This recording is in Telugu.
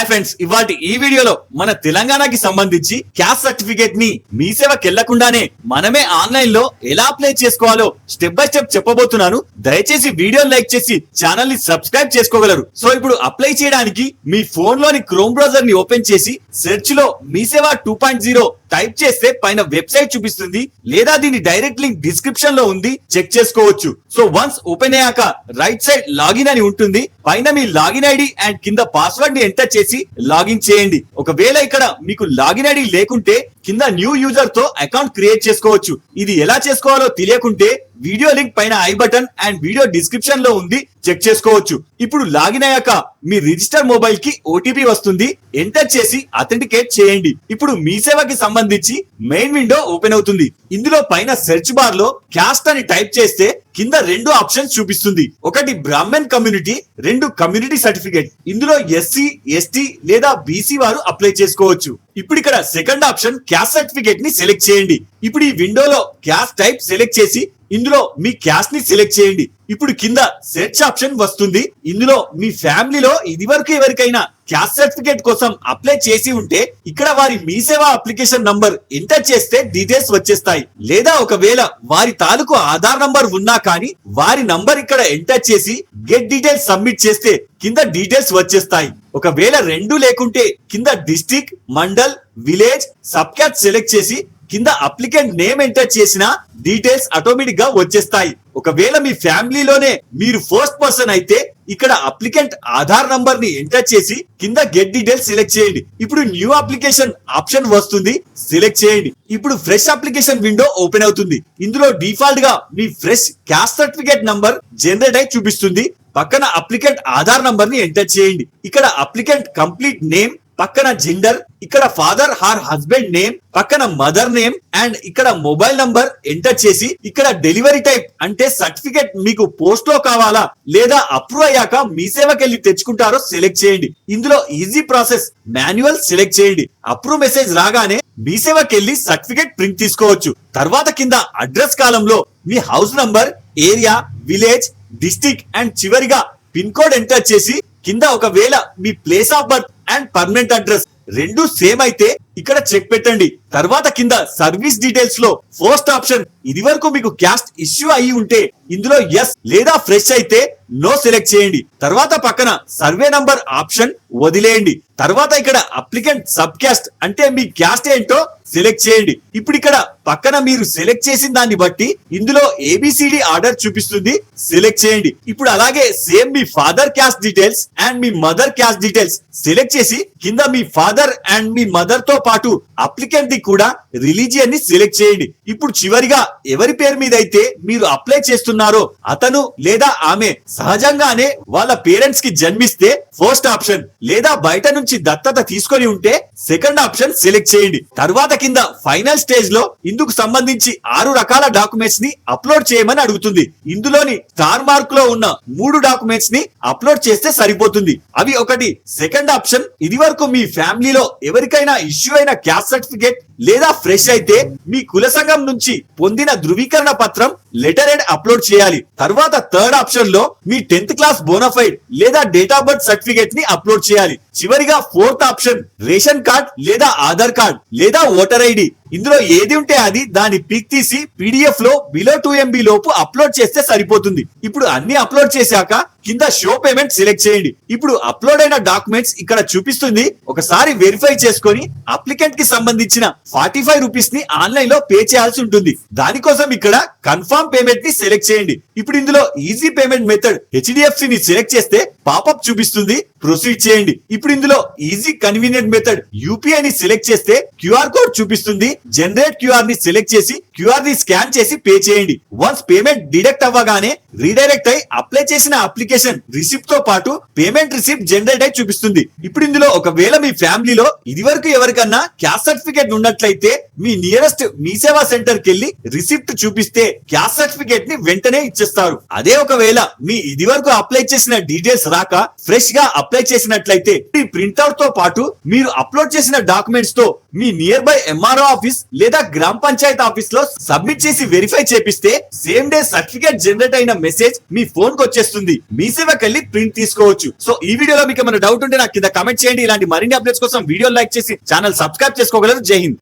హాయ్ ఫ్రెండ్స్, ఇవాటి ఈ వీడియోలో మన తెలంగాణకి సంబంధించి క్యాస్ట్ సర్టిఫికేట్ ని మీ సేవకి వెళ్లకుండానే మనమే ఆన్లైన్ లో ఎలా అప్లై చేసుకోవాలో స్టెప్ బై స్టెప్ చెప్పబోతున్నాను. దయచేసి వీడియో లైక్ చేసి ఛానల్ ని సబ్స్క్రైబ్ చేసుకోగలరు. సో ఇప్పుడు అప్లై చేయడానికి మీ ఫోన్ లోని క్రోమ్ బ్రౌజర్ ని ఓపెన్ చేసి సెర్చ్ లో మీ సేవ 2.0 టైప్ చేస్తే పైన వెబ్సైట్ చూపిస్తుంది, లేదా దీని డైరెక్ట్ లింక్ డిస్క్రిప్షన్ లో ఉంది, చెక్ చేసుకోవచ్చు. సో వన్స్ ఓపెన్ అయ్యాక రైట్ సైడ్ లాగిన్ అని ఉంటుంది. పైన మీ లాగిన్ ఐడి అండ్ కింద పాస్వర్డ్ ని ఎంటర్ చేసి లాగిన్ చేయండి. ఒకవేళ ఇక్కడ మీకు లాగిన్ ఐడి లేకుంటే కింద న్యూ యూజర్ తో అకౌంట్ క్రియేట్ చేసుకోవచ్చు. ఇది ఎలా చేసుకోవాలో తెలియకుంటే వీడియో లింక్ పైన I button and video description లో ఉంది, చెక్ చేసుకోవచ్చు. ఇప్పుడు లాగిన్ అయ్యాక మీ రిజిస్టర్ మొబైల్ కి ఓటీపీ వస్తుంది, ఎంటర్ చేసి అథెంటికేట్ చేయండి. ఇప్పుడు మీ సేవకి సంబంధించి మెయిన్ విండో ఓపెన్ అవుతుంది. ఇందులో పైన సెర్చ్ బార్ లో క్యాస్ట్ అని టైప్ చేస్తే కింద రెండు ఆప్షన్స్ చూపిస్తుంది. ఒకటి బ్రాహ్మణ్ కమ్యూనిటీ, రెండు కమ్యూనిటీ సర్టిఫికేట్. ఇందులో ఎస్సీ, ఎస్టీ లేదా బీసీ వారు అప్లై చేసుకోవచ్చు. ఇప్పుడు ఇక్కడ సెకండ్ ఆప్షన్ క్యాస్ట్ సర్టిఫికేట్ ని సెలెక్ట్ చేయండి. ఇప్పుడు ఈ విండోలో క్యాస్ట్ టైప్ సెలెక్ట్ చేసి ఇందులో మీ క్యాస్ట్ ని సెలెక్ట్ చేయండి. ఇప్పుడు కింద సెర్చ్ ఆప్షన్ వస్తుంది. ఇందులో మీ ఫ్యామిలీలో ఇది వరకు ఎవరికైనా క్యాస్ట్ సర్టిఫికేట్ కోసం అప్లై చేసి ఉంటే ఇక్కడ వారి మీ సేవా అప్లికేషన్ నంబర్ ఎంటర్ చేస్తే డీటెయిల్స్ వచ్చేస్తాయి. లేదా ఒకవేళ వారి తాలూకు ఆధార్ నంబర్ ఉన్నా కానీ వారి నంబర్ ఇక్కడ ఎంటర్ చేసి గెట్ డీటెయిల్స్ సబ్మిట్ చేస్తే కింద డీటెయిల్స్ వచ్చేస్తాయి. ఒకవేళ రెండు లేకుంటే కింద district, mandal, village, sub caste select చేసి కింద అప్లికెంట్ నేమ్ ఎంటర్ చేసిన డీటెయిల్స్ ఆటోమేటిక్ గా వచ్చేస్తాయి. ఒకవేళ మీ ఫ్యామిలీలోనే మీరు ఫస్ట్ పర్సన్ అయితే ఇక్కడ అప్లికెంట్ ఆధార్ నంబర్ ని ఎంటర్ చేసి కింద గెట్ డీటెయిల్స్ సెలెక్ట్ చేయండి. ఇప్పుడు న్యూ అప్లికేషన్ ఆప్షన్ వస్తుంది, సెలెక్ట్ చేయండి. ఇప్పుడు ఫ్రెష్ అప్లికేషన్ విండో ఓపెన్ అవుతుంది. ఇందులో డిఫాల్ట్ గా మీ fresh caste certificate number generate అయి చూపిస్తుంది. పక్కన అప్లికెంట్ ఆధార్ నంబర్ ని ఎంటర్ చేయండి. ఇక్కడ అప్లికెంట్ కంప్లీట్ నేమ్, పక్కన జెండర్, ఇక్కడ ఫాదర్ ఆర్ హస్బెండ్ నేమ్, పక్కన మదర్ నేమ్ అండ్ ఇక్కడ మొబైల్ నంబర్ ఎంటర్ చేసి ఇక్కడ డెలివరీ టైప్ అంటే సర్టిఫికేట్ మీకు పోస్ట్ లో కావాలా లేదా అప్రూవ్ అయ్యాక మీ సేవకి వెళ్ళి తెచ్చుకుంటారో సెలెక్ట్ చేయండి. ఇందులో ఈజీ ప్రాసెస్ మాన్యువల్ సెలెక్ట్ చేయండి. అప్రూవ్ మెసేజ్ రాగానే మీ సేవకి వెళ్ళి సర్టిఫికేట్ ప్రింట్ తీసుకోవచ్చు. తర్వాత కింద అడ్రస్ కాలంలో మీ house number, area, village, district and చివరిగా పిన్ కోడ్ ఎంటర్ చేసి కింద ఒకవేళ మీ place of birth and permanent address రెండు సేమ్ అయితే ఇక్కడ చెక్ పెట్టండి. తర్వాత కింద సర్వీస్ డీటెయిల్స్ లో ఫస్ట్ ఆప్షన్ ఇది వరకు మీకు క్యాస్ట్ ఇష్యూ అయ్యి ఉంటే ఇందులో ఎస్ లేదా ఫ్రెష్ అయితే నో సెలెక్ట్ చేయండి. తర్వాత పక్కన సర్వే నంబర్ ఆప్షన్ వదిలేయండి. తర్వాత ఇక్కడ అప్లికెంట్ సబ్ క్యాస్ట్ అంటే మీ క్యాస్ట్ ఏంటో సెలెక్ట్ చేయండి. ఇప్పుడు ఇక్కడ పక్కన మీరు సెలెక్ట్ చేసిన దాన్ని బట్టి ఇందులో ఏబిసిడి ఆర్డర్ చూపిస్తుంది, సెలెక్ట్ చేయండి. ఇప్పుడు అలాగే same me father caste details and me mother caste details select చేసి కింద మీ ఫాదర్ అండ్ మీ మదర్ తో పాటు అప్లికెంట్ ది కూడా రిలీజియన్ ని సెలెక్ట్ చేయండి. ఇప్పుడు చివరిగా ఎవరి పేరు మీద అయితే మీరు అప్లై చేస్తున్నారో అతను లేదా ఆమె సహజంగానే వాళ్ళ పేరెంట్స్ కి జన్మిస్తే ఫస్ట్ ఆప్షన్, లేదా బయట నుంచి దత్తత తీసుకొని ఉంటే సెకండ్ ఆప్షన్ సెలెక్ట్ చేయండి. తర్వాత కింద ఫైనల్ స్టేజ్ లో ఇందుకు సంబంధించి 6 రకాల డాక్యుమెంట్స్ ని అప్లోడ్ చేయమని అడుగుతుంది. ఇందులోని స్టార్ మార్క్ లో ఉన్న 3 డాక్యుమెంట్స్ ని అప్లోడ్ చేస్తే సరిపోతుంది. అవి ఒకటి సెకండ్ ఆప్షన్ ఇది వరకు మీ ఫ్యామిలీలో ఎవరికైనా ఇష్యూ అయిన క్యాస్ట్ సర్టిఫికేట్ లేదా ఫ్రెష్ అయితే మీ కుల సంఘం నుంచి పొందిన ధృవీకరణ పత్రం లెటర్ హెడ్ అప్లోడ్ చేయాలి. తర్వాత థర్డ్ ఆప్షన్ లో మీ 10th క్లాస్ బోనఫైడ్ లేదా డేట్ ఆఫ్ బర్త్ సర్టిఫికేట్ ని అప్లోడ్ చేయాలి. చివరిగా ఫోర్త్ ఆప్షన్ రేషన్ కార్డ్ లేదా ఆధార్ కార్డ్ లేదా ఓటర్ ఐడి. ఇందులో ఏది ఉంటే అది దాని పిక్ తీసి పీడిఎఫ్ లో బిలో 2 MB లోపు అప్లోడ్ చేస్తే సరిపోతుంది. ఇప్పుడు అన్ని అప్లోడ్ చేశాక కింద షో పేమెంట్ సెలెక్ట్ చేయండి. ఇప్పుడు అప్లోడ్ అయిన డాక్యుమెంట్స్ ఇక్కడ చూపిస్తుంది. ఒకసారి వెరిఫై చేసుకొని అప్లికెంట్ కి సంబంధించిన 45 రూపీస్ ని ఆన్లైన్ లో పే చేయాల్సి ఉంటుంది. దానికోసం ఇక్కడ కన్ఫర్మ్ పేమెంట్ ని సెలెక్ట్ చేయండి. ఇప్పుడు ఇందులో ఈజీ పేమెంట్ మెథడ్ హెచ్డిఎఫ్సి ని సెలెక్ట్ చేస్తే పాపప్ చూపిస్తుంది, ప్రొసీడ్ చేయండి. ఇప్పుడు ఇందులో ఈజీ కన్వీనియంట్ మెథడ్ యూపీఐ ని సెలెక్ట్ చేస్తే క్యూఆర్ కోడ్ చూపిస్తుంది. జనరేట్ క్యూఆర్ ని సెలెక్ట్ చేసి క్యూఆర్ ని స్కాన్ చేసి పే చేయండి. వన్స్ పేమెంట్ డిడక్ట్ అవ్వగానే రీడైరెక్ట్ అయి అప్లై చేసిన అప్లికేషన్ రిసిప్ట్ తో పాటు పేమెంట్ రిసిప్ట్ జనరేట్ అయి చూపిస్తుంది. ఇప్పుడు ఇందులో ఒకవేళ మీ ఫ్యామిలీలో ఇది వరకు ఎవరికన్నా క్యాస్ట్ సర్టిఫికేట్ ఉన్నట్లయితే మీ నియరెస్ట్ మీ సేవా సెంటర్ కి వెళ్లి రిసిప్ట్ చూపిస్తే క్యాస్ట్ సర్టిఫికేట్ ని వెంటనే ఇచ్చేస్తారు. అదే ఒకవేళ మీ ఇది వరకు అప్లై చేసిన డీటెయిల్స్ రాక ఫ్రెష్ గా అప్లై చేసినట్లయితే ఈ ప్రింట్అవుట్ తో పాటు మీరు అప్లోడ్ చేసిన డాక్యుమెంట్స్ తో మీ nearby MRO office office లేదా గ్రామ పంచాయత్ ఆఫీస్ లో సబ్మిట్ చేసి వెరిఫై చేపిస్తే సేమ్ డే సర్టిఫికేట్ జనరేట్ అయిన మెసేజ్ మీ ఫోన్ కు వచ్చేస్తుంది. మీ సేవకి వెళ్ళి ప్రింట్ తీసుకోవచ్చు. సో ఈ వీడియోలో మీకు ఏమైనా డౌట్ ఉంటే నాకు కింద కమెంట్ చేయండి. ఇలాంటి మరిన్ని అప్డేట్స్ కోసం వీడియో లైక్ చేసి ఛానల్ సబ్స్క్రైబ్ చేసుకోగలరు. జై హింద్.